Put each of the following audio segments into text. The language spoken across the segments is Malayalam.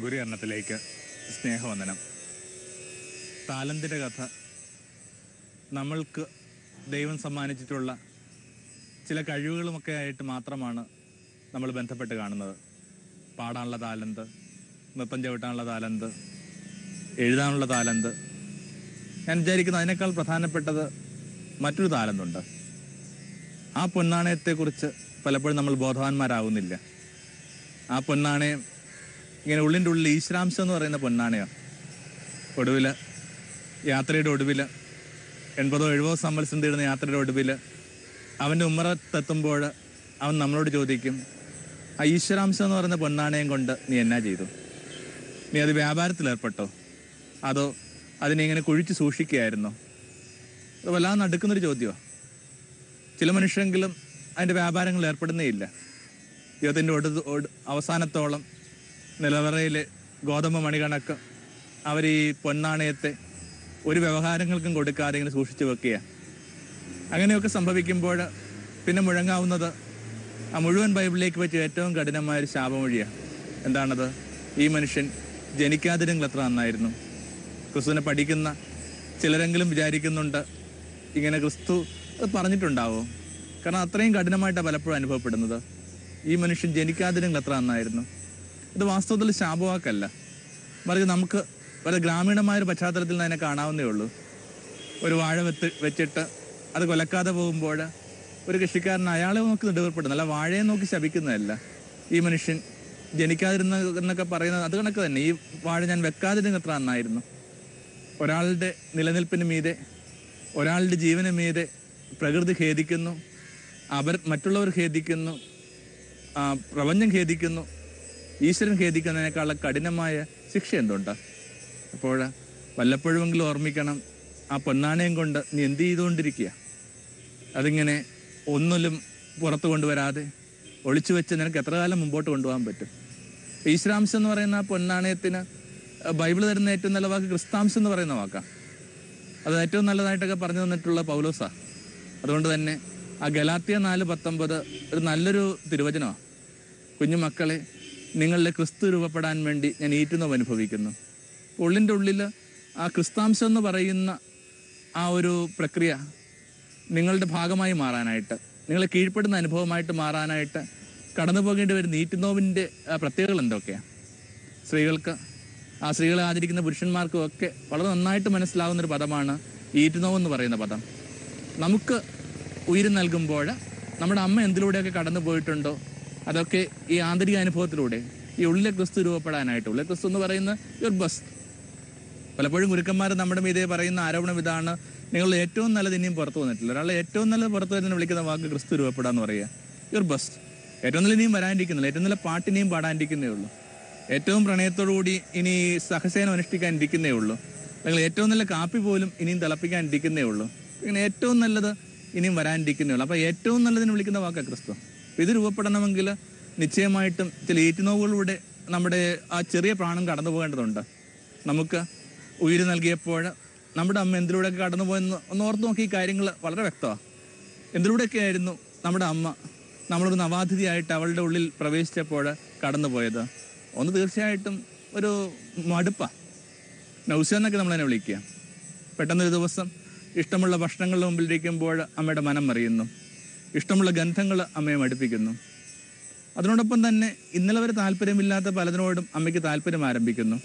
ഗുരുകരണത്തിലേക്ക് സ്നേഹവന്ദനം. താലന്തിൻ്റെ കഥ നമ്മൾക്ക് ദൈവം സമ്മാനിച്ചിട്ടുള്ള ചില കഴിവുകളുമൊക്കെ ആയിട്ട് മാത്രമാണ് നമ്മൾ ബന്ധപ്പെട്ട് കാണുന്നത്. പാടാനുള്ള താലന്ത്, നൃത്തം ചവിട്ടാനുള്ള താലന്ത്, എഴുതാനുള്ള താലന്ത്. ഞാൻ വിചാരിക്കുന്നത് അതിനേക്കാൾ പ്രധാനപ്പെട്ടത് മറ്റൊരു താലന്തുണ്ട്. ആ പൊന്നാണയത്തെക്കുറിച്ച് പലപ്പോഴും നമ്മൾ ബോധവാന്മാരാകുന്നില്ല. ആ പൊന്നാണയം ഇങ്ങനെ ഉള്ളിൻ്റെ ഉള്ളിൽ ഈശ്വരാംശം എന്ന് പറയുന്ന പൊന്നാണയം ഒടുവിൽ യാത്രയുടെ ഒടുവിൽ 80-70 സംവത്സരം തീരുന്ന യാത്രയുടെ ഒടുവിൽ അവൻ്റെ ഉമ്മറത്തെത്തുമ്പോൾ അവൻ നമ്മളോട് ചോദിക്കും, ആ ഈശ്വരാംശം എന്ന് പറയുന്ന പൊന്നാണയം കൊണ്ട് നീ എന്നാ ചെയ്തു? നീ അത് വ്യാപാരത്തിലേർപ്പെട്ടോ, അതോ അതിനെ ഇങ്ങനെ കുഴിച്ച് സൂക്ഷിക്കുകയായിരുന്നോ? അത് വല്ലാതെ നടക്കുന്നൊരു ചോദ്യമാണ്. ചില മനുഷ്യരെങ്കിലും അതിൻ്റെ വ്യാപാരങ്ങളിൽ ഏർപ്പെടുന്നേ ഇല്ല. ജീവിതത്തിൻ്റെ അവസാനത്തോളം നിലവറയിൽ ഗോതമ്പ് മണി കണക്ക് അവർ ഈ പൊന്നാണയത്തെ ഒരു വ്യവഹാരങ്ങൾക്കും കൊടുക്കാതെ ഇങ്ങനെ സൂക്ഷിച്ചു വെക്കുക. അങ്ങനെയൊക്കെ സംഭവിക്കുമ്പോൾ പിന്നെ മുഴങ്ങാവുന്നത് ആ മുഴുവൻ ബൈബിളിലേക്ക് വെച്ച് ഏറ്റവും കഠിനമായൊരു ശാപമൊഴിയാണ്. എന്താണത്? ഈ മനുഷ്യൻ ജനിക്കാതിരുന്നെങ്കിൽ എത്ര നന്നായിരുന്നു. ക്രിസ്തുവിനെ പഠിക്കുന്ന ചിലരെങ്കിലും വിചാരിക്കുന്നുണ്ട് ഇങ്ങനെ ക്രിസ്തു അത് പറഞ്ഞിട്ടുണ്ടാവോ? കാരണം അത്രയും കഠിനമായിട്ടാണ് പലപ്പോഴും അനുഭവപ്പെടുന്നത്. ഈ മനുഷ്യൻ ജനിക്കാതിരുന്നെങ്കിൽ എത്ര നന്നായിരുന്നു. ഇത് വാസ്തവത്തിൽ ശാപവാക്കല്ല, മറിച്ച് നമുക്ക് വളരെ ഗ്രാമീണമായൊരു പശ്ചാത്തലത്തിൽ നിന്ന് അതിനെ കാണാവുന്നേ ഉള്ളൂ. ഒരു വാഴ വെച്ചിട്ട് അത് കൊലക്കാതെ പോകുമ്പോൾ ഒരു കൃഷിക്കാരൻ അയാളെ നോക്കി നെടുവേർപ്പെടുന്നു, അല്ല വാഴയെ നോക്കി ശപിക്കുന്നതല്ല. ഈ മനുഷ്യൻ ജനിക്കാതിരുന്ന എന്നൊക്കെ പറയുന്നത് അത് കണക്ക് തന്നെ. ഈ വാഴ ഞാൻ വെക്കാതിരുന്ന എത്ര നന്നായിരുന്നു. ഒരാളുടെ നിലനിൽപ്പിന് മീതെ, ഒരാളുടെ ജീവന് മീതെ പ്രകൃതി ഖേദിക്കുന്നു, മറ്റുള്ളവർ ഖേദിക്കുന്നു, പ്രപഞ്ചം ഖേദിക്കുന്നു, ഈശ്വരൻ ഖേദിക്കുന്നതിനേക്കാളുള്ള കഠിനമായ ശിക്ഷ എന്തുണ്ട്? അപ്പോൾ വല്ലപ്പോഴുമെങ്കിലും ഓർമ്മിക്കണം, ആ പൊന്നാണയം കൊണ്ട് നീ എന്ത് ചെയ്തുകൊണ്ടിരിക്കുക? അതിങ്ങനെ ഒന്നിലും പുറത്തു കൊണ്ടുവരാതെ ഒളിച്ചു വെച്ച് നിനക്ക് എത്ര കാലം മുമ്പോട്ട് കൊണ്ടുപോകാൻ പറ്റും? ഈശ്വരാംശം എന്ന് പറയുന്ന ആ പൊന്നാണയത്തിന് ബൈബിൾ തരുന്ന ഏറ്റവും നല്ല വാക്ക് ക്രിസ്താംശം എന്ന് പറയുന്ന വാക്കാണ്. അത് ഏറ്റവും നല്ലതായിട്ടൊക്കെ പറഞ്ഞു തന്നിട്ടുള്ള പൗലോസാണ്. അതുകൊണ്ട് തന്നെ ആ ഗലാത്യ 4:19 ഒരു നല്ലൊരു തിരുവചനമാണ്. കുഞ്ഞുമക്കളെ, നിങ്ങളുടെ ക്രിസ്തു രൂപപ്പെടാൻ വേണ്ടി ഞാൻ ഈറ്റുന്നവ് അനുഭവിക്കുന്നു. ഉള്ളിൻ്റെ ഉള്ളിൽ ആ ക്രിസ്താംശം എന്ന് പറയുന്ന ആ ഒരു പ്രക്രിയ നിങ്ങളുടെ ഭാഗമായി മാറാനായിട്ട്, നിങ്ങളെ കീഴ്പ്പെടുന്ന അനുഭവമായിട്ട് മാറാനായിട്ട് കടന്നു പോകേണ്ടി വരുന്ന ഈറ്റുന്നോവിൻ്റെ പ്രത്യേകതകൾ എന്തൊക്കെയാണ്? സ്ത്രീകൾക്ക്, ആ സ്ത്രീകളെ ആചരിക്കുന്ന പുരുഷന്മാർക്കും ഒക്കെ വളരെ നന്നായിട്ട് മനസ്സിലാവുന്നൊരു പദമാണ് ഈറ്റുന്നോവെന്ന് പറയുന്ന പദം. നമുക്ക് ഉയിര് നൽകുമ്പോൾ നമ്മുടെ അമ്മ എന്തിലൂടെയൊക്കെ കടന്നു പോയിട്ടുണ്ടോ അതൊക്കെ ഈ ആന്തരിക അനുഭവത്തിലൂടെ ഈ ഉള്ളിലെ ക്രിസ്തു രൂപപ്പെടാനായിട്ട്, ഉള്ളിലെ ക്രിസ്തു എന്ന് പറയുന്ന യുവർ ബെസ്റ്റ്. പലപ്പോഴും ഗുരുക്കന്മാർ നമ്മുടെ മീതെ പറയുന്ന ആരോപണം ഇതാണ്, നിങ്ങൾ ഏറ്റവും നല്ലത് ഇനിയും പുറത്തു വന്നിട്ടില്ല. ഒരാളെ ഏറ്റവും നല്ലത് പുറത്തു വരുന്നതിന് വിളിക്കുന്ന വാക്ക് ക്രിസ്തു രൂപപ്പെടാന്ന് പറയുക. Your best. ഏറ്റവും നല്ല ഇനിയും വരാനിരിക്കുന്നില്ല, ഏറ്റവും നല്ല പാട്ടിനെയും പാടാനിരിക്കുന്നേ ഉള്ളൂ, ഏറ്റവും പ്രണയത്തോടുകൂടി ഇനി സഹസേനം അനുഷ്ഠിക്കാനിരിക്കുന്നേ ഉള്ളൂ, അല്ലെങ്കിൽ ഏറ്റവും നല്ല കാപ്പി പോലും ഇനിയും തിളപ്പിക്കാനിരിക്കുന്നേ ഉള്ളൂ. ഇങ്ങനെ ഏറ്റവും നല്ലത് ഇനിയും വരാനിരിക്കുന്നേ ഉള്ളൂ. അപ്പോൾ ഏറ്റവും നല്ലതിന് വിളിക്കുന്ന വാക്കാണ് ക്രിസ്തു. ഇത് രൂപപ്പെടണമെങ്കിൽ നിശ്ചയമായിട്ടും ചില ഈറ്റുനോവുകളിലൂടെ നമ്മുടെ ആ ചെറിയ പ്രാണം കടന്നു പോകേണ്ടതുണ്ട്. നമുക്ക് ഉയിര് നൽകിയപ്പോൾ നമ്മുടെ അമ്മ എന്തിലൂടെയൊക്കെ കടന്നു പോയെന്ന് ഒന്ന് ഓർത്ത് നോക്കി. ഈ കാര്യങ്ങൾ വളരെ വ്യക്തമാണ്. എന്തിലൂടെയൊക്കെ ആയിരുന്നു നമ്മുടെ അമ്മ നമ്മളൊരു നവാതിഥിയായിട്ട് അവളുടെ ഉള്ളിൽ പ്രവേശിച്ചപ്പോൾ കടന്നു പോയത്? ഒന്ന് തീർച്ചയായിട്ടും ഒരു മടുപ്പാണ്. നൗസ്യ എന്നൊക്കെ നമ്മളതിനെ വിളിക്കുക. പെട്ടെന്നൊരു ദിവസം ഇഷ്ടമുള്ള ഭക്ഷണങ്ങളുടെ മുമ്പിലിരിക്കുമ്പോൾ അമ്മയുടെ മനം മറിയുന്നു, ഇഷ്ടമുള്ള ഗന്ധങ്ങൾ അമ്മയെ മടുപ്പിക്കുന്നു. അതിനോടൊപ്പം തന്നെ ഇന്നലെ വരെ താല്പര്യമില്ലാത്ത പലതിനോടും അമ്മയ്ക്ക് താല്പര്യം ആരംഭിക്കുന്നു.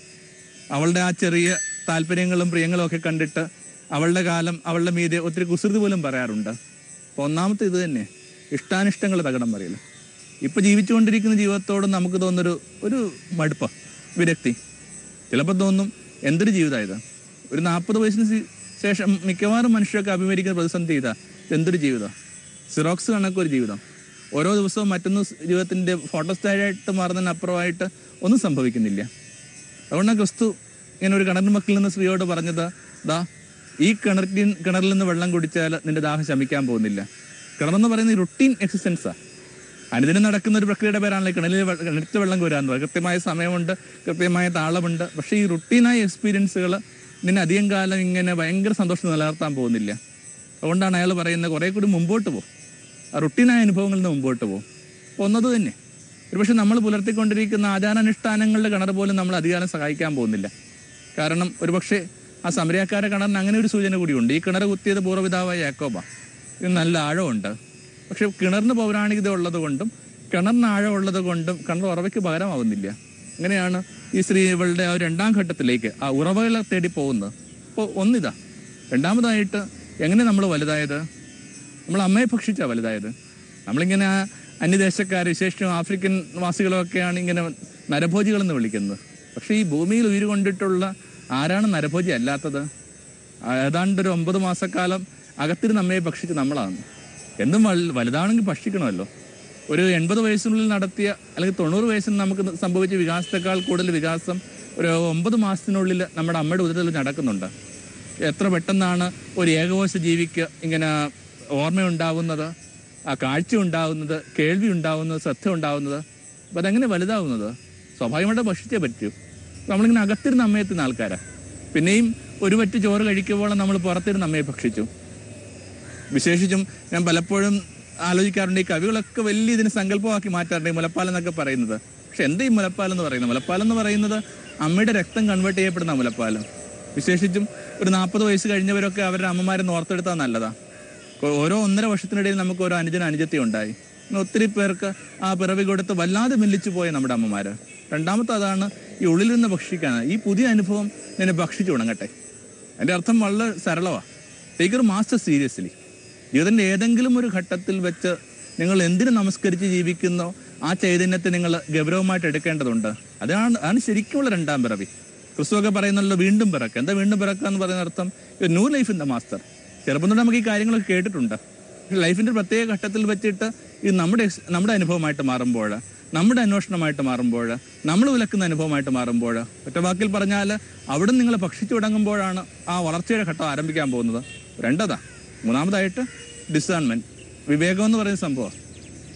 അവളുടെ ആ ചെറിയ താല്പര്യങ്ങളും പ്രിയങ്ങളും ഒക്കെ കണ്ടിട്ട് അവളുടെ കാലം അവളുടെ മീതെ ഒത്തിരി കുസൃതി പോലും പറയാറുണ്ട്. അപ്പോൾ ഒന്നാമത്തെ ഇത് തന്നെ, ഇഷ്ടാനിഷ്ടങ്ങൾ തകിടം പറയില്ല. ഇപ്പം ജീവിച്ചുകൊണ്ടിരിക്കുന്ന ജീവിതത്തോടും നമുക്ക് തോന്നുന്നൊരു മടുപ്പ്, വിരക്തി. ചിലപ്പോൾ തോന്നും എന്തൊരു ജീവിതമാണ് ഇത്. ഒരു 40 വയസ്സിന് ശേഷം മിക്കവാറും മനുഷ്യരൊക്കെ അഭിമുഖീകരിക്കുന്ന പ്രതിസന്ധി ഇതാ, എന്തൊരു ജീവിതം, സിറോക്സ് കണക്കൊരു ജീവിതം. ഓരോ ദിവസവും മറ്റൊന്ന് ജീവിതത്തിൻ്റെ ഫോട്ടോസ്റ്റാറ്റായിട്ട് മാറുന്നതിനപ്പുറമായിട്ട് ഒന്നും സംഭവിക്കുന്നില്ല. അതുകൊണ്ടാണ് ക്രിസ്തു ഇങ്ങനെ ഒരു കിണർ മക്കളിൽ നിന്ന് സ്ത്രീയോട് പറഞ്ഞത്, ഈ കിണറിൽ നിന്ന് വെള്ളം കുടിച്ചാൽ നിന്റെ ദാഹം ശമിക്കാൻ പോകുന്നില്ല. കിണറെന്ന് പറയുന്നത് റുട്ടീൻ എക്സിസ്റ്റൻസാണ്. അനുദിനം നടക്കുന്ന ഒരു പ്രക്രിയയുടെ പേരാണല്ലോ കിണറ്റിൽ വെള്ളം കോരാന്ന് പറയുന്നത്. കൃത്യമായ സമയമുണ്ട്, കൃത്യമായ താളമുണ്ട്. പക്ഷേ ഈ റുട്ടീനായ എക്സ്പീരിയൻസുകൾ നിന്നെ അധികം കാലം ഇങ്ങനെ ഭയങ്കര സന്തോഷം നിലനിർത്താൻ പോകുന്നില്ല. അതുകൊണ്ടാണ് അയാൾ പറയുന്നത് കുറേ കൂടി മുമ്പോട്ട് പോകും, ആ റുട്ടീനായ അനുഭവങ്ങളിൽ നിന്ന് മുമ്പോട്ട് പോകും. അപ്പോൾ ഒന്നത് തന്നെ ഒരുപക്ഷെ നമ്മൾ പുലർത്തിക്കൊണ്ടിരിക്കുന്ന ആചാരാനുഷ്ഠാനങ്ങളുടെ കിണർ പോലും നമ്മൾ അധികാരം സഹായിക്കാൻ പോകുന്നില്ല. കാരണം ഒരുപക്ഷെ ആ സമരക്കാരുടെ കിണറിന് അങ്ങനെ ഒരു സൂചന കൂടിയുണ്ട്. ഈ കിണർ കുത്തിയത് പൂർവ്വപിതാവായ യാക്കോബാ. ഇത് നല്ല ആഴമുണ്ട്. പക്ഷെ കിണറിന് പൗരാണികത ഉള്ളത് കൊണ്ടും കിണറിന് ആഴമുള്ളത് കൊണ്ടും കിണർ ഉറവയ്ക്ക് പകരമാവുന്നില്ല. അങ്ങനെയാണ് ഈ സ്ത്രീകളുടെ ആ രണ്ടാം ഘട്ടത്തിലേക്ക് ആ ഉറവകളെ തേടി പോകുന്നത്. അപ്പോൾ ഒന്നിതാ. രണ്ടാമതായിട്ട് എങ്ങനെ നമ്മൾ വലുതായത്? നമ്മൾ അമ്മയെ ഭക്ഷിച്ചാണ് വലുതായത്. നമ്മളിങ്ങനെ അന്യദേശക്കാർ, വിശേഷിച്ചും ആഫ്രിക്കൻ വാസികളൊക്കെയാണ് ഇങ്ങനെ നരഭോജികളെന്ന് വിളിക്കുന്നത്. പക്ഷെ ഈ ഭൂമിയിൽ ഉയിര് കൊണ്ടിട്ടുള്ള ആരാണ് നരഭോജി അല്ലാത്തത്? ഏതാണ്ട് ഒരു 9 മാസക്കാലം അകത്തിരുന്ന് അമ്മയെ ഭക്ഷിച്ച് നമ്മളാണ്. എന്തും വലുതാണെങ്കിൽ ഭക്ഷിക്കണമല്ലോ. ഒരു 80 വയസ്സിനുള്ളിൽ നടത്തിയ അല്ലെങ്കിൽ 90 വയസ്സിന് നമുക്ക് സംഭവിച്ച വികാസത്തെക്കാൾ കൂടുതൽ വികാസം ഒരു 9 മാസത്തിനുള്ളിൽ നമ്മുടെ അമ്മയുടെ ഉദരത്തിൽ നടക്കുന്നുണ്ട്. എത്ര പെട്ടെന്നാണ് ഒരു ഏകകോശ ജീവിക്ക് ഇങ്ങനെ ഓർമ്മയുണ്ടാവുന്നത്, ആ കാഴ്ച ഉണ്ടാവുന്നത്, കേൾവി ഉണ്ടാവുന്നത്, ശ്രദ്ധ ഉണ്ടാവുന്നത്. അപ്പം അതെങ്ങനെ വലുതാവുന്നത്? സ്വാഭാവികമായിട്ട് ഭക്ഷിച്ചേ പറ്റൂ. നമ്മളിങ്ങനെ അകത്തിരുന്ന് അമ്മയെ തിന്ന ആൾക്കാരാണ്. പിന്നെയും ഒരു പറ്റ് ചോറ് കഴിക്കുമ്പോൾ നമ്മൾ പുറത്തിരുന്ന് അമ്മയെ ഭക്ഷിച്ചു. വിശേഷിച്ചും ഞാൻ പലപ്പോഴും ആലോചിക്കാറുണ്ട്, ഈ കവികളൊക്കെ വലിയ ഇതിന് സങ്കല്പമാക്കി മാറ്റാറുണ്ട് ഈ മുലപ്പാൽ എന്നൊക്കെ പറയുന്നത്. പക്ഷെ എന്താ ഈ മുലപ്പാൽ എന്ന് പറയുന്നത്? മുലപ്പാൽ എന്ന് പറയുന്നത് അമ്മയുടെ രക്തം കൺവേർട്ട് ചെയ്യപ്പെടുന്ന മുലപ്പാൽ. വിശേഷിച്ചും ഒരു 40 വയസ്സ് കഴിഞ്ഞവരൊക്കെ അവരുടെ അമ്മമാരെ ഓർത്തെടുത്താൽ നല്ലതാ. ഓരോ 1.5 വർഷത്തിനിടയിൽ നമുക്ക് ഓരോ അനുജത്തി ഉണ്ടായി. ഒത്തിരി പേർക്ക് ആ പിറവി കൊടുത്ത് വല്ലാതെ മെല്ലിച്ചു പോയ നമ്മുടെ അമ്മമാര്. രണ്ടാമത്തെ അതാണ് ഈ ഉള്ളിൽ നിന്ന് ഭക്ഷിക്കാൻ. ഈ പുതിയ അനുഭവം നിന്നെ ഭക്ഷിച്ചു തുടങ്ങട്ടെ. അതിൻ്റെ അർത്ഥം വളരെ സരളമാണ്. Take your master seriously. ജീവിതത്തിൻ്റെ ഏതെങ്കിലും ഒരു ഘട്ടത്തിൽ വെച്ച് നിങ്ങൾ എന്തിനു നമസ്കരിച്ച് ജീവിക്കുന്നോ ആ ചൈതന്യത്തെ നിങ്ങൾ ഗൗരവമായിട്ട് എടുക്കേണ്ടതുണ്ട്. അതാണ് ശരിക്കുമുള്ള രണ്ടാം പിറവി. ക്രിസ്തുവൊക്കെ പറയുന്നല്ലോ വീണ്ടും പിറക്കുക. എന്താ വീണ്ടും പിറക്കുക എന്ന് പറയുന്ന അർത്ഥം? New life in the master. ചെറുപ്പം തൊട്ട് നമുക്ക് ഈ കാര്യങ്ങളൊക്കെ കേട്ടിട്ടുണ്ട്. പക്ഷെ ലൈഫിൻ്റെ പ്രത്യേക ഘട്ടത്തിൽ വെച്ചിട്ട് ഇത് നമ്മുടെ അനുഭവമായിട്ട് മാറുമ്പോൾ, നമ്മുടെ അന്വേഷണമായിട്ട് മാറുമ്പോൾ, നമ്മൾ വിലക്കുന്ന അനുഭവമായിട്ട് മാറുമ്പോൾ, ഒറ്റ വാക്കിൽ പറഞ്ഞാൽ അവിടെ നിങ്ങൾ ഭക്ഷിച്ചു തുടങ്ങുമ്പോഴാണ് ആ വളർച്ചയുടെ ഘട്ടം ആരംഭിക്കാൻ പോകുന്നത്. രണ്ടതാ. മൂന്നാമതായിട്ട് ഡിസേൺമെന്റ്, വിവേകം എന്ന് പറയുന്ന സംഭവം.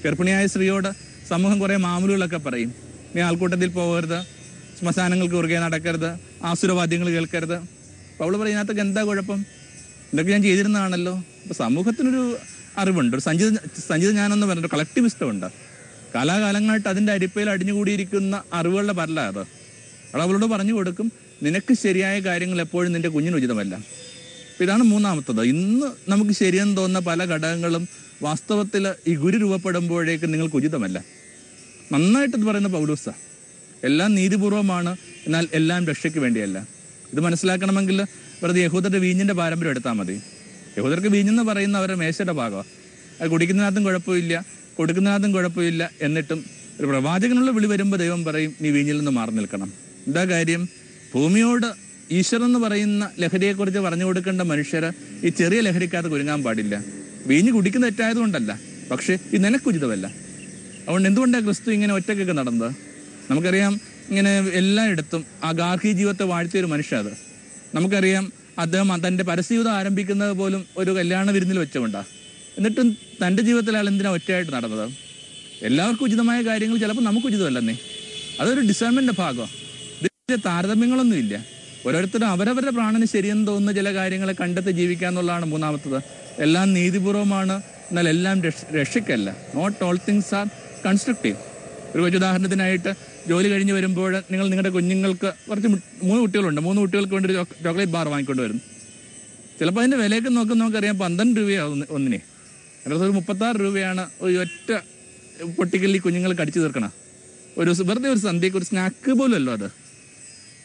ഗർഭിണിയായ സ്ത്രീയോട് സമൂഹം കുറേ മാമൂലുകളൊക്കെ പറയും. നീ ആൾക്കൂട്ടത്തിൽ പോകരുത്, ശ്മശാനങ്ങൾക്ക് കുറുകെ നടക്കരുത്, ആസുരവാദ്യങ്ങൾ കേൾക്കരുത്. അപ്പോൾ അവൾ പറയും, ഇതിനകത്തൊക്കെ എന്താ കുഴപ്പം? ഇതൊക്കെ ഞാൻ ചെയ്തിരുന്നതാണല്ലോ. അപ്പോൾ സമൂഹത്തിനൊരു അറിവുണ്ട്, ഒരു സഞ്ചിത ജ്ഞാനം പറഞ്ഞൊരു കളക്ടിവിസ്റ്റ് ഉണ്ട്. കാലാകാലങ്ങളായിട്ട് അതിൻ്റെ അരിപ്പയിൽ അടിഞ്ഞുകൂടിയിരിക്കുന്ന അറിവുകളുടെ പരല അത്. അവളോട് പറഞ്ഞു കൊടുക്കും, നിനക്ക് ശരിയായ കാര്യങ്ങൾ എപ്പോഴും നിന്റെ കുഞ്ഞിന് ഉചിതമല്ല. അപ്പം ഇതാണ് മൂന്നാമത്തത്. ഇന്ന് നമുക്ക് ശരിയെന്ന് തോന്നുന്ന പല ഘടകങ്ങളും വാസ്തവത്തിൽ ഈ ഗുരു രൂപപ്പെടുമ്പോഴേക്കും നിങ്ങൾക്ക് ഉചിതമല്ല. നന്നായിട്ടത് പറയുന്ന പൗലോസാ. എല്ലാം നീതിപൂർവമാണ്, എന്നാൽ എല്ലാം രക്ഷയ്ക്ക് വേണ്ടിയല്ല. ഇത് മനസ്സിലാക്കണമെങ്കിൽ വെറുതെ യഹൂദരുടെ വീഞ്ഞിൻ്റെ പാരമ്പര്യം എടുത്താൽ മതി. യഹൂദർക്ക് വീഞ്ഞെന്ന് പറയുന്ന അവരുടെ മേശയുടെ ഭാഗമാണ്. അത് കുടിക്കുന്നതിനകത്തും കുഴപ്പമില്ല, കൊടുക്കുന്നതിനകത്തും കുഴപ്പമില്ല. എന്നിട്ടും ഒരു പ്രവാചകനുള്ള വിളി വരുമ്പോൾ ദൈവം പറയും, നീ വീഞ്ഞിൽ നിന്ന് മാറി നിൽക്കണം. എന്താ കാര്യം? ഭൂമിയോട് ഈശ്വരൻ എന്ന് പറയുന്ന ലഹരിയെക്കുറിച്ച് പറഞ്ഞു കൊടുക്കേണ്ട മനുഷ്യർ ഈ ചെറിയ ലഹരിക്കകത്ത് കുരുങ്ങാൻ പാടില്ല. വീഞ്ഞ് കുടിക്കുന്ന തെറ്റായതുകൊണ്ടല്ല, പക്ഷേ ഇത് നിനക്കുചിതമല്ല. അതുകൊണ്ട് എന്തുകൊണ്ടാണ് ക്രിസ്തു ഇങ്ങനെ ഒറ്റക്കൊക്കെ നടന്നത്? നമുക്കറിയാം, ഇങ്ങനെ എല്ലായിടത്തും ആ ഗാർഹിക ജീവിതത്തെ വാഴ്ത്തിയൊരു മനുഷ്യ. അത് നമുക്കറിയാം. അദ്ദേഹം തൻ്റെ പരസ്യജീവിതം ആരംഭിക്കുന്നത് പോലും ഒരു കല്യാണ വിരുന്നിൽ വെച്ചുകൊണ്ടാണ്. എന്നിട്ടും തൻ്റെ ജീവിതത്തിൽ അയാൾ എന്തിനാണ് ഒറ്റയായിട്ട് നടന്നത്? എല്ലാവർക്കും ഉചിതമായ കാര്യങ്ങൾ ചിലപ്പോൾ നമുക്ക് ഉചിതമല്ലെന്നേ. അതൊരു ഡിസേൺമെൻ്റിൻ്റെ ഭാഗമാണ്. ഇതിൻ്റെ താരതമ്യങ്ങളൊന്നും ഇല്ല. ഓരോരുത്തരും അവരവരുടെ പ്രാണന് ശരിയെന്ന് തോന്നുന്ന ചില കാര്യങ്ങളെ കണ്ടെത്തി ജീവിക്കുക എന്നുള്ളതാണ് മൂന്നാമത്തത്. എല്ലാം നീതിപൂർവമാണ്, എന്നാൽ എല്ലാം രക്ഷയ്ക്കല്ല. Not all things are constructive. ഒരു കൊച്ചു ഉദാഹരണത്തിനായിട്ട്, ജോലി കഴിഞ്ഞ് വരുമ്പോൾ നിങ്ങൾ നിങ്ങളുടെ കുഞ്ഞുങ്ങൾക്ക് കുറച്ച് 3 കുട്ടികളുണ്ട്, 3 കുട്ടികൾക്ക് വേണ്ടി ഒരു ചോക്ലേറ്റ് ബാർ വാങ്ങിക്കൊണ്ട് വരുന്നു. ചിലപ്പോൾ അതിൻ്റെ വിലയൊക്കെ നമുക്കറിയാം 12 രൂപയാവും ഒന്നിനെ. അതിനകത്ത് ഒരു 36 രൂപയാണ് ഒരു ഒറ്റ പൊട്ടിക്കൽ ഈ കുഞ്ഞുങ്ങൾ കടിച്ചു തീർക്കണം. വെറുതെ ഒരു സന്ധ്യയ്ക്ക് ഒരു സ്നാക്ക് പോലും അല്ലോ അത്.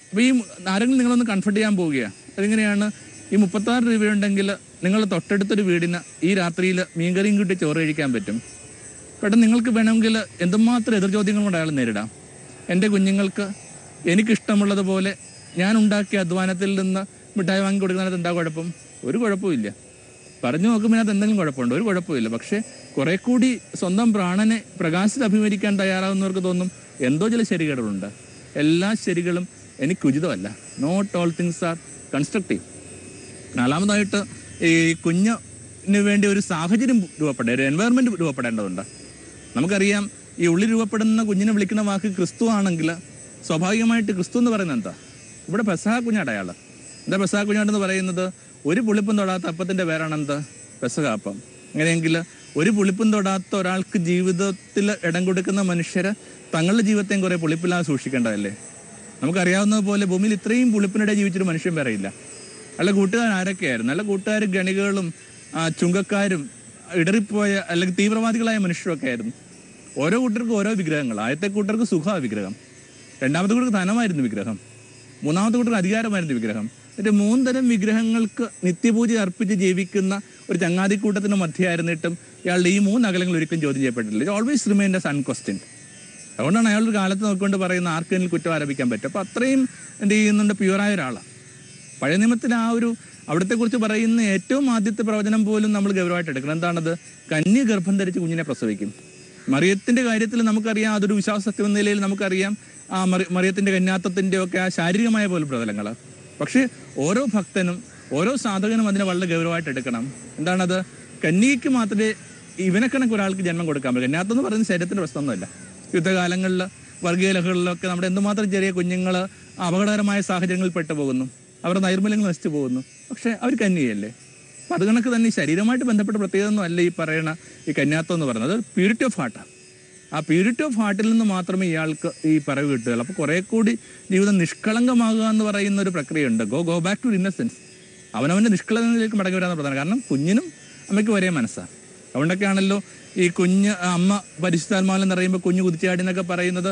അപ്പോൾ ഈ ആരെങ്കിലും നിങ്ങളൊന്ന് കൺഫർട്ട് ചെയ്യാൻ പോവുകയാണ്. അതെങ്ങനെയാണ്? ഈ 36 രൂപയുണ്ടെങ്കിൽ നിങ്ങൾ തൊട്ടടുത്തൊരു വീടിന് ഈ രാത്രിയിൽ മീൻകറിയും കൂട്ടി ചോറ് കഴിക്കാൻ പറ്റും. പെട്ടെന്ന് നിങ്ങൾക്ക് വേണമെങ്കിൽ എന്തുമാത്രം എതിർ ചോദ്യങ്ങൾ കൊണ്ട് അയാൾ നേരിടാം. എൻ്റെ കുഞ്ഞുങ്ങൾക്ക് എനിക്കിഷ്ടമുള്ളതുപോലെ ഞാൻ ഉണ്ടാക്കിയ അധ്വാനത്തിൽ നിന്ന് മിഠായി വാങ്ങി കൊടുക്കുന്നതിനകത്ത് എന്താ കുഴപ്പം? ഒരു കുഴപ്പമില്ല. പറഞ്ഞു നോക്കുമ്പോൾ അതിനകത്ത് എന്തെങ്കിലും കുഴപ്പമുണ്ടോ? ഒരു കുഴപ്പമില്ല. പക്ഷേ കുറെ കൂടി സ്വന്തം പ്രാണനെ പ്രകാശത്തിൽ അഭിമുഖീകരിക്കാൻ തയ്യാറാകുന്നവർക്ക് തോന്നും എന്തോ ചില ശരികളുണ്ട്. എല്ലാ ശരികളും എനിക്ക് ഉചിതമല്ല. Not all things are constructive. നാലാമതായിട്ട്, ഈ കുഞ്ഞിന് വേണ്ടി ഒരു സാഹചര്യം ഒരു എൻവയറമെൻറ്റ് രൂപപ്പെടേണ്ടതുണ്ട്. നമുക്കറിയാം, ഈ ഉള്ളിൽ രൂപപ്പെടുന്ന കുഞ്ഞിനെ വിളിക്കുന്ന വാക്ക് ക്രിസ്തു ആണെങ്കിൽ സ്വാഭാവികമായിട്ട് ക്രിസ്തു എന്ന് പറയുന്നത് എന്താ? ഇവിടെ പെസഹ കുഞ്ഞാട് അയാൾ. എന്താ പെസഹ കുഞ്ഞാടെന്ന് പറയുന്നത്? ഒരു പുളിപ്പും തൊടാത്ത അപ്പത്തിൻ്റെ പേരാണ് എന്ത്? പെസഹ അപ്പം. അങ്ങനെയെങ്കിൽ ഒരു പുളിപ്പും തൊടാത്ത ഒരാൾക്ക് ജീവിതത്തിൽ ഇടം കൊടുക്കുന്ന മനുഷ്യരെ തങ്ങളുടെ ജീവിതത്തെയും കുറെ പുളിപ്പില്ലാതെ സൂക്ഷിക്കേണ്ടതല്ലേ? നമുക്കറിയാവുന്നത് പോലെ ഭൂമിയിൽ ഇത്രയും പുളിപ്പിനിടെ ജീവിച്ചൊരു മനുഷ്യൻ വേറെ ഇല്ല. അല്ല കൂട്ടുകാർ ആരൊക്കെയായിരുന്നു? അല്ല കൂട്ടുകാർ ഗണികളും ചുങ്കക്കാരും ഇടറിപ്പോയ അല്ലെങ്കിൽ തീവ്രവാദികളായ മനുഷ്യരൊക്കെ ആയിരുന്നു. ഓരോ കൂട്ടർക്കും ഓരോ വിഗ്രഹങ്ങൾ. ആദ്യത്തെ കൂട്ടർക്ക് സുഖമാണ് വിഗ്രഹം, രണ്ടാമത്തെ കൂട്ടർക്ക് ധനമായിരുന്നു വിഗ്രഹം, മൂന്നാമത്തെ കൂട്ടർക്ക് അധികാരമായിരുന്നു വിഗ്രഹം. എന്നിട്ട് 3 തരം വിഗ്രഹങ്ങൾക്ക് നിത്യപൂജ അർപ്പിച്ച് ജീവിക്കുന്ന ഒരു ചങ്ങാതിക്കൂട്ടത്തിന് മധ്യയായിരുന്നിട്ടും ഇയാളുടെ ഈ 3 അകലങ്ങൾ ഒരിക്കലും ചോദ്യം ചെയ്യപ്പെട്ടില്ല. It always remain as unquestioned. അതുകൊണ്ടാണ് അയാളൊരു കാലത്ത് നോക്കിക്കൊണ്ട് പറയുന്ന ആർക്കെങ്കിലും കുറ്റം ആരോപിക്കാൻ പറ്റും. അപ്പോൾ അത്രയും എന്ത് ചെയ്യുന്നുണ്ട്, പ്യുവറായ ഒരാളാണ്. പഴയ നിയമത്തിൽ അവിടത്തെക്കുറിച്ച് പറയുന്ന ഏറ്റവും ആദ്യത്തെ പ്രവചനം പോലും നമ്മൾ ഗൗരവമായിട്ട് എടുക്കണം. എന്താണത്? കന്യ ഗർഭം ധരിച്ച് കുഞ്ഞിനെ പ്രസവിക്കും. മറിയത്തിന്റെ കാര്യത്തിൽ നമുക്കറിയാം, അതൊരു വിശ്വാസ സത്യം എന്ന നിലയിൽ നമുക്കറിയാം മറിയത്തിന്റെ കന്യാത്വത്തിന്റെ ഒക്കെ ആ ശാരീരികമായ പോലും പ്രതലങ്ങൾ. പക്ഷെ ഓരോ ഭക്തനും ഓരോ സാധകനും അതിനെ വളരെ ഗൗരവമായിട്ട് എടുക്കണം. എന്താണത്? കന്യയ്ക്ക് മാത്രമേ ഇവനെ കണക്ക് ഒരാൾക്ക് ജന്മം കൊടുക്കാൻ പറ്റും. കന്യാത്വം എന്ന് പറയുന്ന ശരീരത്തിന്റെ പ്രശ്നമൊന്നുമല്ല. യുദ്ധകാലങ്ങളിൽ വർഗീയ ലഹകളിലൊക്കെ നമ്മുടെ എന്തുമാത്രം ചെറിയ കുഞ്ഞുങ്ങൾ അപകടകരമായ സാഹചര്യങ്ങളിൽ പെട്ടുപോകുന്നു, അവരുടെ നൈർമല്യങ്ങൾ നശിച്ചു പോകുന്നു. പക്ഷെ അവർ കന്യകയല്ലേ? അപ്പം അത് കണക്ക് തന്നെ ഈ ശരീരമായിട്ട് ബന്ധപ്പെട്ട പ്രത്യേകത ഒന്നും അല്ല ഈ പറയുന്ന ഈ കന്യാത്വം എന്ന് പറയുന്നത്. അത് പ്യൂരിറ്റി ഓഫ് ഹാർട്ടാണ്. ആ പ്യൂരിറ്റി ഓഫ് ഹാർട്ടിൽ നിന്ന് മാത്രമേ ഇയാൾക്ക് ഈ പറവ് കിട്ടുകയുള്ളൂ. അപ്പോൾ കുറേ കൂടി ജീവിതം നിഷ്കളങ്കമാകുക എന്ന് പറയുന്ന ഒരു പ്രക്രിയയുണ്ട്. Go back to innocence. അവനവൻ്റെ നിഷ്കളങ്കതയിലേക്ക് മടങ്ങി വരാമെന്ന് പ്രധാനം. കാരണം കുഞ്ഞിനും അമ്മയ്ക്ക് ഒരേ മനസ്സാണ്. അതുകൊണ്ടൊക്കെയാണല്ലോ ഈ കുഞ്ഞ് അമ്മ പരിശുദ്ധാത്മാവിൽ നിറയുമ്പോൾ കുഞ്ഞ് കുതിച്ചാടി എന്നൊക്കെ പറയുന്നത്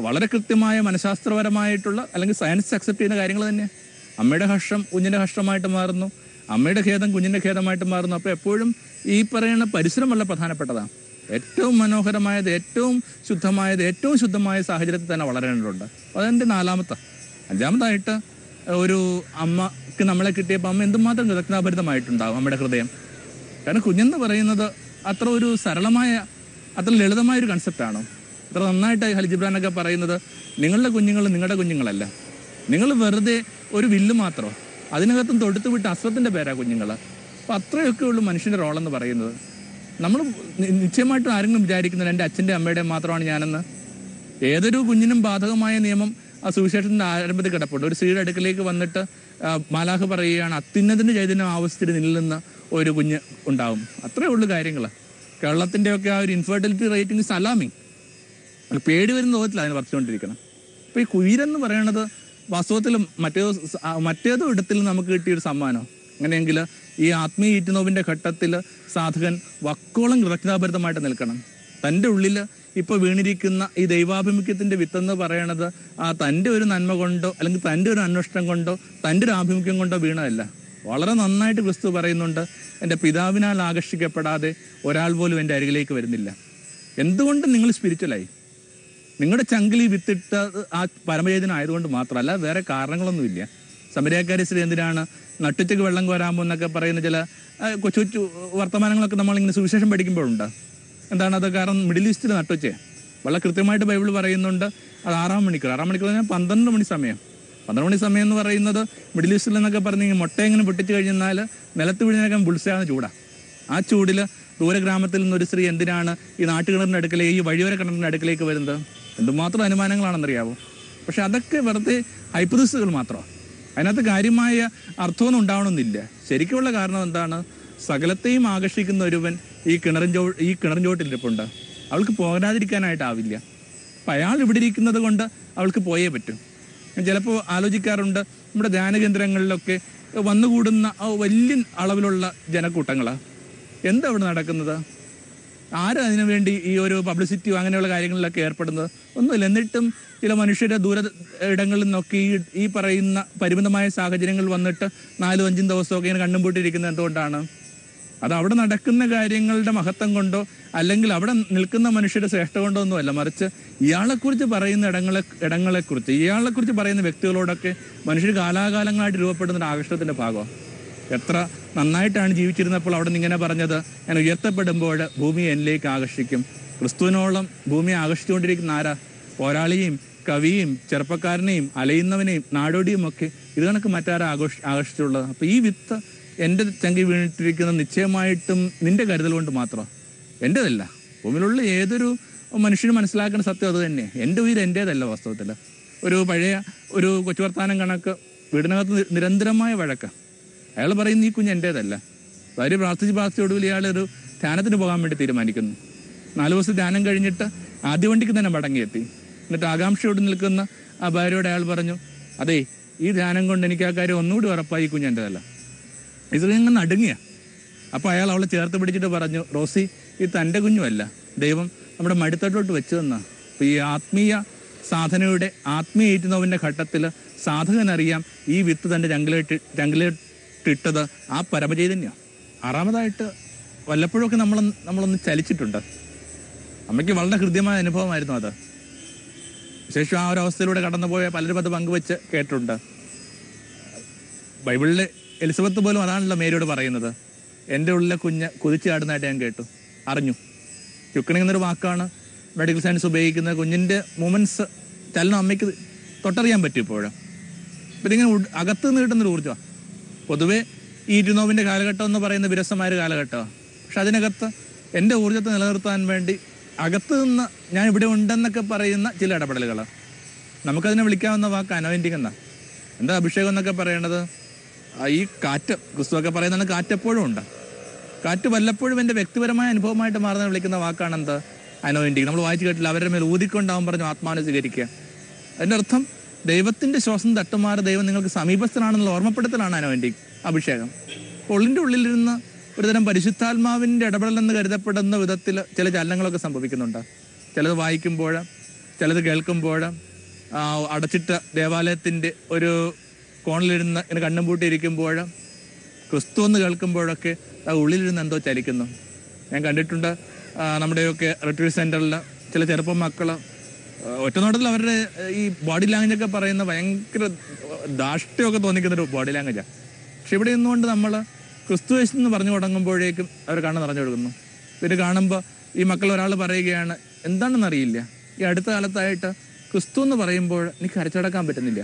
വളരെ കൃത്യമായ മനഃശാസ്ത്രപരമായിട്ടുള്ള അല്ലെങ്കിൽ സയൻസ് അക്സെപ്റ്റ് ചെയ്യുന്ന കാര്യങ്ങൾ തന്നെയാണ്. അമ്മയുടെ ഹർഷം കുഞ്ഞിൻ്റെ ഹർഷമായിട്ട് മാറുന്നു, അമ്മയുടെ ഖേദം കുഞ്ഞിൻ്റെ ഖേദമായിട്ട് മാറുന്നു. അപ്പോൾ എപ്പോഴും ഈ പറയുന്ന പരിസരം വളരെ പ്രധാനപ്പെട്ടതാണ്. ഏറ്റവും മനോഹരമായത്, ഏറ്റവും ശുദ്ധമായത്, ഏറ്റവും ശുദ്ധമായ സാഹചര്യത്തിൽ തന്നെ വളരേണ്ടതുണ്ട്. അതെൻ്റെ 4ാമത്തെ. 5ാമതായിട്ട് ഒരു അമ്മക്ക് നമ്മളെ കിട്ടിയപ്പോൾ അമ്മ എന്തുമാത്രം കൃതജ്ഞതാഭരിതമായിട്ടുണ്ടാവും അമ്മയുടെ ഹൃദയം. കാരണം കുഞ്ഞെന്ന് പറയുന്നത് അത്ര ഒരു സരളമായ, അത്ര ലളിതമായൊരു കൺസെപ്റ്റാണ്. അത്ര നന്നായിട്ട് ഖലീൽ ജിബ്രാനൊക്കെ പറയുന്നത്, നിങ്ങളുടെ കുഞ്ഞുങ്ങൾ നിങ്ങളുടെ കുഞ്ഞുങ്ങളല്ല, നിങ്ങൾ വെറുതെ ഒരു വില്ല് മാത്രമോ, അതിനകത്തും തൊടുത്തു വിട്ട് അസ്വത്തിൻ്റെ പേരാ കുഞ്ഞുങ്ങൾ. അപ്പോൾ അത്രയൊക്കെ ഉള്ളൂ മനുഷ്യൻ്റെ റോളെന്ന് പറയുന്നത്. നമ്മൾ നിശ്ചയമായിട്ടും ആരെങ്കിലും വിചാരിക്കുന്നത് എൻ്റെ അച്ഛൻ്റെ അമ്മയുടെയും മാത്രമാണ് ഞാനെന്ന്. ഏതൊരു കുഞ്ഞിനും ബാധകമായ നിയമം ആ സുവിശേഷത്തിൻ്റെ ആരംഭത്തിൽ കിടപ്പുണ്ട്. ഒരു സ്ത്രീയുടെ അടുക്കലേക്ക് വന്നിട്ട് മാലാഖ പറയുകയാണ്, അത്യുന്നതിൻ്റെ ചൈതന്യം ആവശ്യത്തിന് നിന്നിൽ നിന്ന് ഒരു കുഞ്ഞ് ഉണ്ടാവും. അത്രേ ഉള്ളൂ കാര്യങ്ങൾ. കേരളത്തിൻ്റെയൊക്കെ ആ ഒരു ഇൻഫെർട്ടിലിറ്റി റേറ്റിംഗ് ഇസ് അലാമിങ്. പേടി വരുന്ന തോതിൽ അതിന് വർദ്ധിച്ചുകൊണ്ടിരിക്കണം. അപ്പോൾ ഈ കുയിരെന്ന് പറയണത് വാസ്തവത്തിൽ മറ്റേതോ ഇടത്തിൽ നമുക്ക് കിട്ടിയൊരു സമ്മാനം. അങ്ങനെയെങ്കിൽ ഈ ആത്മീയ ഈറ്റുനോവിൻ്റെ ഘട്ടത്തിൽ സാധകൻ വക്കോളം കൃതജ്ഞതാഭരിതമായിട്ട് നിൽക്കണം. തൻ്റെ ഉള്ളിൽ ഇപ്പോൾ വീണിരിക്കുന്ന ഈ ദൈവാഭിമുഖ്യത്തിൻ്റെ വിത്തെന്ന് പറയണത് തൻ്റെ ഒരു നന്മ കൊണ്ടോ അല്ലെങ്കിൽ തൻ്റെ ഒരു അന്വേഷണം കൊണ്ടോ തൻ്റെ ഒരു ആഭിമുഖ്യം കൊണ്ടോ വീണതല്ല. വളരെ നന്നായിട്ട് ക്രിസ്തു പറയുന്നുണ്ട്, എൻ്റെ പിതാവിനാൽ ആകർഷിക്കപ്പെടാതെ ഒരാൾ പോലും എൻ്റെ അരികിലേക്ക് വരുന്നില്ല. എന്തുകൊണ്ട് നിങ്ങൾ സ്പിരിച്വലായി? നിങ്ങളുടെ ചങ്കിലി വിത്തിട്ട് ആ പരമചൈതന്യം ആയതുകൊണ്ട് മാത്രമല്ല, വേറെ കാരണങ്ങളൊന്നുമില്ല. സമരിയാക്കാരി സ്ത്രീ എന്തിനാണ് നട്ടുച്ചയ്ക്ക് വെള്ളം കോരാമോ എന്നൊക്കെ പറയുന്ന ചില കൊച്ചു കൊച്ചു വർത്തമാനങ്ങളൊക്കെ നമ്മളിങ്ങനെ സുവിശേഷം പഠിക്കുമ്പോഴുണ്ട്. എന്താണ് അത്? കാരണം മിഡിൽ ഈസ്റ്റിൽ നട്ടുച്ചേ വളരെ കൃത്യമായിട്ട് ബൈബിൾ പറയുന്നുണ്ട്. അത് 6 മണിക്കൂർ 12 മണി സമയം. 12 മണി സമയം എന്ന് പറയുന്നത് മിഡിൽ ഈസ്റ്റിൽ എന്നൊക്കെ പറഞ്ഞ് മുട്ട എങ്ങനെ പൊട്ടിച്ച് കഴിഞ്ഞാൽ നിലത്ത് വീഴുന്നതിനേക്കാൾ ബുൾസയാണ് ചൂടാണ്. ആ ചൂടിൽ ദൂരഗ്രാമത്തിൽ നിന്നൊരു സ്ത്രീ എന്തിനാണ് ഈ നാട്ടുകിണറിൻ്റെ അടുക്കലേക്ക്, ഈ വഴിയോര കിണറിൻ്റെ അടുക്കലേക്ക് വരുന്നത്? എന്തുമാത്രം അനുമാനങ്ങളാണെന്നറിയാവോ? പക്ഷെ അതൊക്കെ വെറുതെ ഹൈപ്പതീസുകൾ മാത്രമാണ്. അതിനകത്ത് കാര്യമായ അർത്ഥമൊന്നും ഉണ്ടാവണമെന്നില്ല. ശരിക്കുള്ള കാരണം എന്താണ്? സകലത്തെയും ആകർഷിക്കുന്ന ഒരുവൻ ഈ കിണറിഞ്ചോട്ടിലിരിപ്പുണ്ട്. അവൾക്ക് പോരാതിരിക്കാനായിട്ടാവില്ല. അപ്പം അയാൾ ഇവിടെ ഇരിക്കുന്നത് കൊണ്ട് അവൾക്ക് പോയേ പറ്റും. ഞാൻ ചിലപ്പോൾ ആലോചിക്കാറുണ്ട്, നമ്മുടെ ധ്യാനകേന്ദ്രങ്ങളിലൊക്കെ വന്നുകൂടുന്ന വലിയ അളവിലുള്ള ജനക്കൂട്ടങ്ങളാണ്. എന്താ ഇവിടെ നടക്കുന്നത്? ആരും അതിനു വേണ്ടി ഈ ഒരു പബ്ലിസിറ്റിയോ അങ്ങനെയുള്ള കാര്യങ്ങളിലൊക്കെ ഏർപ്പെടുന്നത് ഒന്നുമില്ല. എന്നിട്ടും ചില മനുഷ്യരെ ദൂര ഇടങ്ങളിൽ നിന്നൊക്കെ ഈ പറയുന്ന പരിമിതമായ സാഹചര്യങ്ങൾ വന്നിട്ട് 4-5 ദിവസമൊക്കെ ഇങ്ങനെ കണ്ണും പൂട്ടിയിരിക്കുന്നത് എന്തുകൊണ്ടാണ്? അത് അവിടെ നടക്കുന്ന കാര്യങ്ങളുടെ മഹത്വം കൊണ്ടോ അല്ലെങ്കിൽ അവിടെ നിൽക്കുന്ന മനുഷ്യരുടെ ശ്രേഷ്ഠ കൊണ്ടോ ഒന്നുമല്ല, മറിച്ച് ഇയാളെക്കുറിച്ച് പറയുന്ന ഇടങ്ങളെക്കുറിച്ച് ഇയാളെക്കുറിച്ച് പറയുന്ന വ്യക്തികളോടൊക്കെ മനുഷ്യർ കാലാകാലങ്ങളായിട്ട് രൂപപ്പെടുന്ന ഒരു ആകർഷണത്തിൻ്റെ ഭാഗമാണ്. എത്ര നന്നായിട്ടാണ് ജീവിച്ചിരുന്നപ്പോൾ അവിടെ നിന്ന് ഇങ്ങനെ പറഞ്ഞത്, ഞാൻ ഉയർത്തപ്പെടുമ്പോൾ ഭൂമിയെ എന്നിലേക്ക് ആകർഷിക്കും. ക്രിസ്തുവിനോളം ഭൂമിയെ ആകർഷിച്ചുകൊണ്ടിരിക്കുന്ന ആരാ? പോരാളിയും കവിയും ചെറുപ്പക്കാരനെയും അലയുന്നവനെയും നാടോടിയും ഒക്കെ ഇത് കണക്ക് മറ്റാരാ ആകർഷിച്ചുള്ളത്? അപ്പോൾ ഈ വിത്ത് എൻ്റെ ചങ്കി വീണിട്ടിരിക്കുന്ന നിശ്ചയമായിട്ടും നിന്റെ കരുതൽ കൊണ്ട് മാത്രം, എൻ്റേതല്ല. ഭൂമിയിലുള്ള ഏതൊരു മനുഷ്യനും മനസ്സിലാക്കുന്ന സത്യം അത് തന്നെ. എൻ്റെ ഉയിർ എൻ്റേതല്ല. വാസ്തവത്തിൽ ഒരു പഴയ ഒരു കൊച്ചുവർത്താനം കണക്ക് വീടിനകത്ത് നിരന്തരമായ വഴക്ക. അയാൾ പറയുന്ന ഈ കുഞ്ഞ് എൻ്റേതല്ല. ഭാര്യ പ്രാർത്ഥിച്ച് ഒടുവിൽ ഇയാളൊരു ധ്യാനത്തിന് പോകാൻ വേണ്ടി തീരുമാനിക്കുന്നു. 4 ദിവസം ധ്യാനം കഴിഞ്ഞിട്ട് ആദ്യ വണ്ടിക്ക് തന്നെ മടങ്ങിയെത്തി. എന്നിട്ട് ആകാംക്ഷയോട് നിൽക്കുന്ന ആ ഭാര്യയോട് അയാൾ പറഞ്ഞു, അതെ, ഈ ധ്യാനം കൊണ്ട് എനിക്ക് ആ കാര്യം ഒന്നുകൂടി ഉറപ്പായി, കുഞ്ഞെൻ്റെതല്ല. ഇത് ഇങ്ങനെ നടുങ്ങിയ. അപ്പോൾ അയാൾ അവളെ ചേർത്ത് പിടിച്ചിട്ട് പറഞ്ഞു, റോസി, ഇത് തൻ്റെ കുഞ്ഞുമല്ല, ദൈവം നമ്മുടെ മടിത്തട്ടിലോട്ട് വെച്ചു തന്ന. അപ്പോൾ ഈ ആത്മീയ സാധനയുടെ ആത്മീയ ഏറ്റുന്നവൻ്റെ ഘട്ടത്തിൽ സാധകനറിയാം ഈ വിത്ത് തൻ്റെ ചങ്കിലിട്ടിട്ടത് ആ പരമചൈതന്യമാണ്. 6ാമതായിട്ട് വല്ലപ്പോഴൊക്കെ നമ്മളൊന്ന് ചലിച്ചിട്ടുണ്ട്. അമ്മയ്ക്ക് വളരെ ഹൃദ്യമായ അനുഭവമായിരുന്നു അത്. വിശേഷം ആ ഒരു അവസ്ഥയിലൂടെ കടന്നുപോയ പലരും അത് പങ്കുവെച്ച് കേട്ടിട്ടുണ്ട്. ബൈബിളിലെ എലിസബത്ത് പോലും അതാണല്ലോ മേരിയോട് പറയുന്നത്, എൻ്റെ ഉള്ളിലെ കുഞ്ഞ് കുതിച്ചു ചാടുന്നതായിട്ട് ഞാൻ കേട്ടു, അറിഞ്ഞു. ക്യുക്കണിംഗ് എന്നൊരു വാക്കാണ് മെഡിക്കൽ സയൻസ് ഉപയോഗിക്കുന്നത്. കുഞ്ഞിൻ്റെ മൂമെൻറ്റ്സ്, ചലനം അമ്മയ്ക്ക് തൊട്ടറിയാൻ പറ്റും ഇപ്പോഴും. അപ്പം ഇതിങ്ങനെ അകത്ത് നിന്ന് കിട്ടുന്നൊരു ഊർജ്ജമാണ്. പൊതുവേ ഈ ഇരുനോവിൻ്റെ കാലഘട്ടം എന്ന് പറയുന്ന വിരസമായൊരു കാലഘട്ടമാണ്. പക്ഷെ അതിനകത്ത് എൻ്റെ ഊർജ്ജത്തെ നിലനിർത്താൻ വേണ്ടി അകത്ത് നിന്ന് ഞാൻ ഇവിടെ ഉണ്ടെന്നൊക്കെ പറയുന്ന ചില ഇടപെടലുകൾ. നമുക്കതിനെ വിളിക്കാവുന്ന വാക്ക് അനോയിൻറ്റിങ് എന്നാണ്. എന്താ അഭിഷേകം എന്നൊക്കെ പറയേണ്ടത്? ഈ കാറ്റ്, ക്രിസ്തുവൊക്കെ പറയുന്നതാണ് കാറ്റെപ്പോഴും ഉണ്ട്. കാറ്റ് വല്ലപ്പോഴും എൻ്റെ വ്യക്തിപരമായ അനുഭവമായിട്ട് മാറുന്ന വിളിക്കുന്ന വാക്കാണെന്ത്? അനോയിൻറ്റിങ്. നമ്മൾ വായിച്ചു കേട്ടില്ല, അവരുടെ മേൽ ഊതിക്കൊണ്ടാവും പറഞ്ഞു ആത്മാവിനെ സ്വീകരിക്കുക. അതിൻ്റെ അർത്ഥം ദൈവത്തിൻ്റെ ശ്വാസം തട്ടുമാറി ദൈവം നിങ്ങൾക്ക് സമീപസ്ഥനാണെന്നുള്ള ഓർമ്മപ്പെടുത്തലാണ് അനോയിൻറ്റിങ്, അഭിഷേകം. ഉള്ളിൻ്റെ ഉള്ളിലിരുന്ന് ഒരുതരം പരിശുദ്ധാത്മാവിൻ്റെ ഇടപെടലെന്ന് കരുതപ്പെടുന്ന വിധത്തിൽ ചില ചലനങ്ങളൊക്കെ സംഭവിക്കുന്നുണ്ട്. ചിലത് വായിക്കുമ്പോൾ, ചിലത് കേൾക്കുമ്പോൾ, അടച്ചിട്ട ദേവാലയത്തിൻ്റെ ഒരു കോണിലിരുന്ന് ഇങ്ങനെ കണ്ണും പൂട്ടിയിരിക്കുമ്പോൾ, ക്രിസ്തു എന്ന് കേൾക്കുമ്പോഴൊക്കെ ഉള്ളിലിരുന്ന് എന്തോ ചലിക്കുന്നു. ഞാൻ കണ്ടിട്ടുണ്ട് നമ്മുടെയൊക്കെ റിട്രീറ്റ് സെൻറ്ററിൽ ചില ചെറുപ്പം മക്കൾ ഒറ്റനോട്ടത്തിൽ അവരുടെ ഈ ബോഡി ലാംഗ്വേജൊക്കെ പറയുന്ന ഭയങ്കര ധാഷ്ട്യമൊക്കെ തോന്നിക്കുന്നൊരു ബോഡി ലാംഗ്വേജാണ്. പക്ഷെ ഇവിടെ നിന്നുകൊണ്ട് നമ്മൾ ക്രിസ്തു യേശു എന്ന് പറഞ്ഞു തുടങ്ങുമ്പോഴേക്കും അവർ കണ്ണ് നിറഞ്ഞു കൊടുക്കുന്നു. പിന്നെ കാണുമ്പോൾ ഈ മക്കൾ ഒരാൾ പറയുകയാണ്, എന്താണെന്നറിയില്ല, ഈ അടുത്ത കാലത്തായിട്ട് ക്രിസ്തു എന്ന് പറയുമ്പോൾ എനിക്ക് അരച്ചടക്കാൻ പറ്റുന്നില്ല.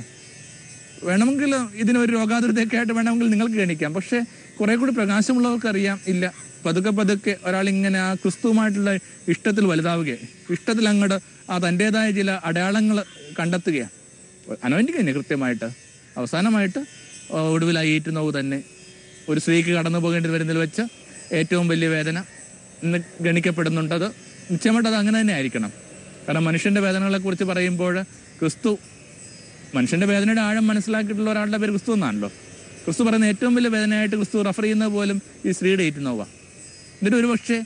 വേണമെങ്കിൽ ഇതിനൊരു രോഗാതുരതയൊക്കെ ആയിട്ട് വേണമെങ്കിൽ നിങ്ങൾക്ക് ഗണിക്കാം. പക്ഷേ കുറെ കൂടി പ്രകാശമുള്ളവർക്കറിയാം, ഇല്ല, പതുക്കെ ഒരാളിങ്ങനെ ആ ക്രിസ്തുവുമായിട്ടുള്ള ഇഷ്ടത്തിൽ വലുതാവുകയാണ്. ഇഷ്ടത്തിൽ അങ്ങോട്ട് തൻ്റേതായ ചില അടയാളങ്ങൾ കണ്ടെത്തുകയാണ്. അനോയിൻറ്റിങ് തന്നെ കൃത്യമായിട്ട്. അവസാനമായിട്ട് ഒടുവിലായി ഏറ്റുനോവ് തന്നെ ഒരു സ്ത്രീക്ക് കടന്നു പോകേണ്ടി വരുന്നതിൽ വെച്ച് ഏറ്റവും വലിയ വേദന ഇന്ന് ഗണിക്കപ്പെടുന്നുണ്ട്. അത് നിശ്ചയമായിട്ട് അത് അങ്ങനെ തന്നെ ആയിരിക്കണം. കാരണം മനുഷ്യൻ്റെ വേദനകളെക്കുറിച്ച് പറയുമ്പോൾ ക്രിസ്തു, മനുഷ്യൻ്റെ വേദനയുടെ ആഴം മനസ്സിലാക്കിയിട്ടുള്ള ഒരാളുടെ പേര് ക്രിസ്തു എന്നാണല്ലോ. ക്രിസ്തു പറയുന്ന ഏറ്റവും വലിയ വേദനയായിട്ട് ക്രിസ്തു റെഫർ ചെയ്യുന്നത് പോലും ഈ സ്ത്രീയുടെ ഏറ്റുനോവാണ്. എന്നിട്ട് ഒരു പക്ഷേ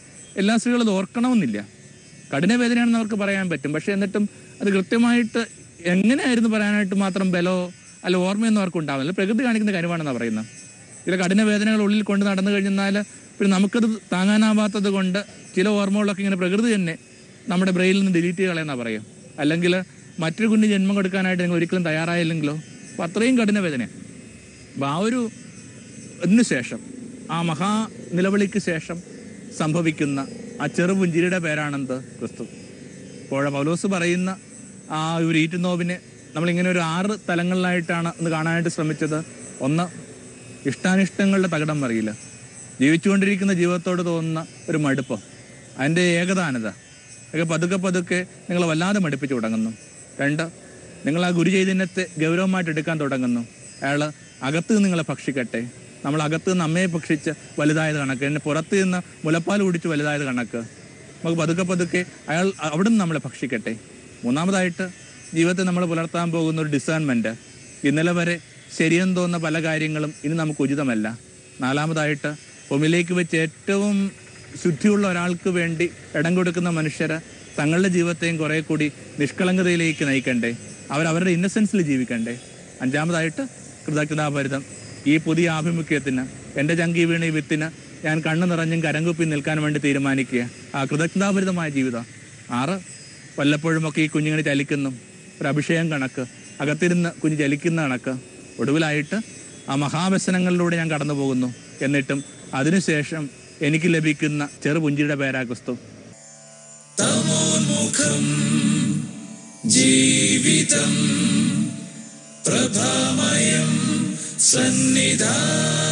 എല്ലാ സ്ത്രീകളും അത് ഓർക്കണമെന്നില്ല. കഠിന വേദനയാണെന്ന് അവർക്ക് പറയാൻ പറ്റും. പക്ഷേ എന്നിട്ടും അത് കൃത്യമായിട്ട് എങ്ങനെയായിരുന്നു പറയാനായിട്ട് മാത്രം ബലോ അല്ല ഓർമ്മയൊന്നും അവർക്ക് ഉണ്ടാവില്ല. പ്രകൃതി കാണിക്കുന്ന കാര്യമാണെന്നാണ് പറയുന്നത്. ചില കഠിന വേദനകൾ ഉള്ളിൽ കൊണ്ട് നടന്നു കഴിഞ്ഞാൽ പിന്നെ നമുക്കത് താങ്ങാനാവാത്തത് കൊണ്ട് ചില ഓർമ്മകളൊക്കെ ഇങ്ങനെ പ്രകൃതി തന്നെ നമ്മുടെ ബ്രെയിനിൽ നിന്ന് ഡിലീറ്റ് കളയെന്നാണ് പറയും. അല്ലെങ്കിൽ മറ്റൊരു കുഞ്ഞ് ജന്മം കൊടുക്കാനായിട്ട് നിങ്ങൾ ഒരിക്കലും തയ്യാറായില്ലെങ്കിലോ. അപ്പോൾ അത്രയും കഠിന വേദനയാണ്. അപ്പോൾ ആ ഒരു ഇതിന് ശേഷം, ആ മഹാ നിലവിളിക്ക് ശേഷം സംഭവിക്കുന്ന ആ ചെറുപുഞ്ചിരിയുടെ പേരാണെന്ത്? ക്രിസ്തു. അപ്പോൾ പൗലോസ് പറയുന്ന ആ ഒരു ഈറ്റുനോവിനെ നമ്മളിങ്ങനെ ഒരു 6 തലങ്ങളിലായിട്ടാണ് ഇന്ന് കാണാനായിട്ട് ശ്രമിച്ചത്. ഒന്ന്, ഇഷ്ടാനിഷ്ടങ്ങളുടെ തകിടം മറിയില്ല. ജീവിച്ചുകൊണ്ടിരിക്കുന്ന ജീവിതത്തോട് തോന്നുന്ന ഒരു മടുപ്പ്, അതിൻ്റെ ഏകതാനത ഒക്കെ പതുക്കെ നിങ്ങളെ വല്ലാതെ മടുപ്പിച്ച് തുടങ്ങുന്നു. 2, നിങ്ങൾ ആ ഗുരുചൈതന്യത്തെ ഗൗരവമായിട്ട് എടുക്കാൻ തുടങ്ങുന്നു. അയാൾ അകത്ത് നിന്ന് നിങ്ങളെ ഭക്ഷിക്കട്ടെ. നമ്മൾ അകത്ത് നിന്ന് അമ്മയെ ഭക്ഷിച്ച് വലുതായത് കണക്ക്, എന്നെ പുറത്ത് നിന്ന് മുലപ്പാൽ കുടിച്ച് വലുതായത് കണക്ക് നമുക്ക് പതുക്കെ അയാൾ അവിടെ നിന്ന് നമ്മളെ ഭക്ഷിക്കട്ടെ. 3ാമതായിട്ട് ജീവിതത്തിൽ നമ്മൾ പുലർത്താൻ പോകുന്ന ഒരു ഡിസേൺമെൻറ്റ്. ഇന്നലെ വരെ ശരിയെന്ന് തോന്നുന്ന പല കാര്യങ്ങളും ഇനി നമുക്ക് ഉചിതമല്ല. 4ാമതായിട്ട് ഭൂമിയിലേക്ക് വെച്ച് ഏറ്റവും ശുദ്ധിയുള്ള ഒരാൾക്ക് വേണ്ടി ഇടം കൊടുക്കുന്ന മനുഷ്യർ തങ്ങളുടെ ജീവിതത്തെയും കുറേ കൂടി നിഷ്കളങ്കതയിലേക്ക് നയിക്കണ്ടേ, അവരവരുടെ ഇന്നസെൻസിൽ ജീവിക്കണ്ടേ. 5ാമതായിട്ട് കൃതജ്ഞതാഭരിതം. ഈ പുതിയ ആഭിമുഖ്യത്തിന്, എൻ്റെ ചങ്കി വീണ ഈ വിത്തിന് ഞാൻ കണ്ണു നിറഞ്ഞും കരംകുപ്പി നിൽക്കാൻ വേണ്ടി തീരുമാനിക്കുക. ആ കൃതജ്ഞതാഭരിതമായ ജീവിതം. 6, വല്ലപ്പോഴുമൊക്കെ ഈ കുഞ്ഞുങ്ങളെ ചലിക്കുന്നു, ഒരു അഭിഷേകം കണക്ക്, അകത്തിരുന്ന് കുഞ്ഞ് ചലിക്കുന്ന കണക്ക്. ഒടുവിലായിട്ട് ആ മഹാവ്യസനങ്ങളിലൂടെ ഞാൻ കടന്നു പോകുന്നു. എന്നിട്ടും അതിനുശേഷം എനിക്ക് ലഭിക്കുന്ന ചെറുപുഞ്ചിയുടെ പേരാ ക്രിസ്തു. ജീവിതം പ്രഭാമയം സന്നിധാനം.